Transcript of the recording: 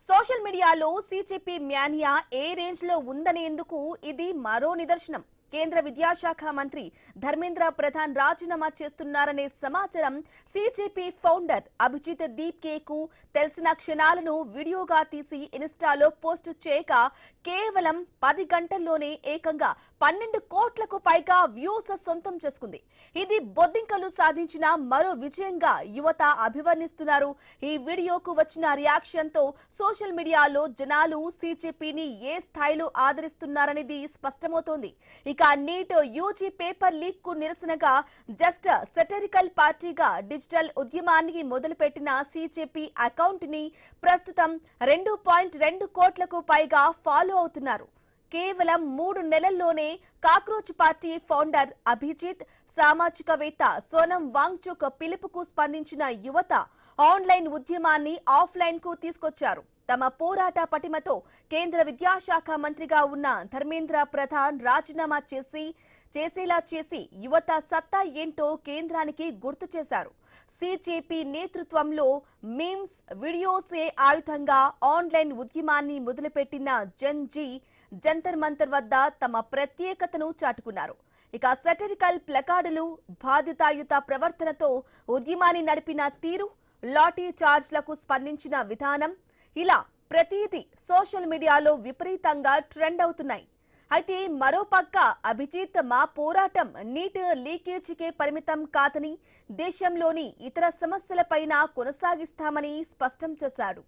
Social మీడియాలో CJP mania ఏ range లో ఉందనేందుకు ఇది మరో నిదర్శనం. కేంద్ర విద్యాశాఖ మంత్రి ధర్మేంద్ర ప్రధాన్ రాజీనామా చేస్తున్నారనే సమాచారం సీజేపీ ఫౌండర్ అభిజిత్ దీప్కే కు తెలిసిన క్షణాలను వీడియోగా తీసి ఇన్స్టాలో పోస్ట్ చేయక కేవలం 10 గంటల్లోనే ఏకంగా 12 కోట్లకు పైగా వ్యూస్ సొంతం చేసుకుంది. ఇది బొద్దింకలు సాధించిన మరో విజయంగా యువత అభివర్ణిస్తున్నారు. ఈ వీడియోకు వచ్చిన రియాక్షన్ తో సోషల్ మీడియాలో జనాలు సీజేపీని ఏ స్థాయిలో ఆదరిస్తున్నారనేది స్పష్టమవుతోంది. ఇక నీట్ యూజీ పేపర్ లీక్ కు నిరసనగా జస్ట్ సెటరికల్ పార్టీగా డిజిటల్ ఉద్యమాన్ని మొదలుపెట్టిన సీజేపీ అకౌంట్ ని ప్రస్తుతం 2.2 కోట్లకు పైగా ఫాలో అవుతున్నారు. కేవలం 3 నెలల్లోనే కాక్రోచ్ పార్టీ ఫౌండర్ అభిజిత్, సామాజికవేత్త సోనం వాంగ్చుక్ పిలుపుకు స్పందించిన యువత ఆన్లైన్ ఉద్యమాన్ని ఆఫ్లైన్ కు తీసుకొచ్చారు. తమ పోరాట పటిమతో కేంద్ర విద్యాశాఖ మంత్రిగా ఉన్న ధర్మేంద్ర ప్రధాన్ రాజీనామా చేసేలా చేసి యువత సత్తా ఏంటో కేంద్రానికి గుర్తు చేశారు. సీజేపీ నేతృత్వంలో మీమ్స్, వీడియోసే ఆయుధంగా ఆన్లైన్ ఉద్యమాన్ని మొదలుపెట్టిన జన్-జీ జంతర్ మంతర్ వద్ద తమ ప్రత్యేకతను చాటుకున్నారు. ఇక సెటరికల్ ప్లకార్డులు, బాధ్యతాయుత ప్రవర్తనతో ఉద్యమాన్ని నడిపిన తీరు, లాఠీ చార్జ్లకు స్పందించిన విధానం, ఇలా ప్రతిదీ సోషల్ మీడియాలో విపరీతంగా ట్రెండ్ అవుతున్నాయి. అయితే మరోపక్క అభిజిత్ మా పోరాటం నీట్ లీకేజీకే పరిమితం కాదని, దేశంలోని ఇతర సమస్యలపైన కొనసాగిస్తామని స్పష్టం చేశాడు.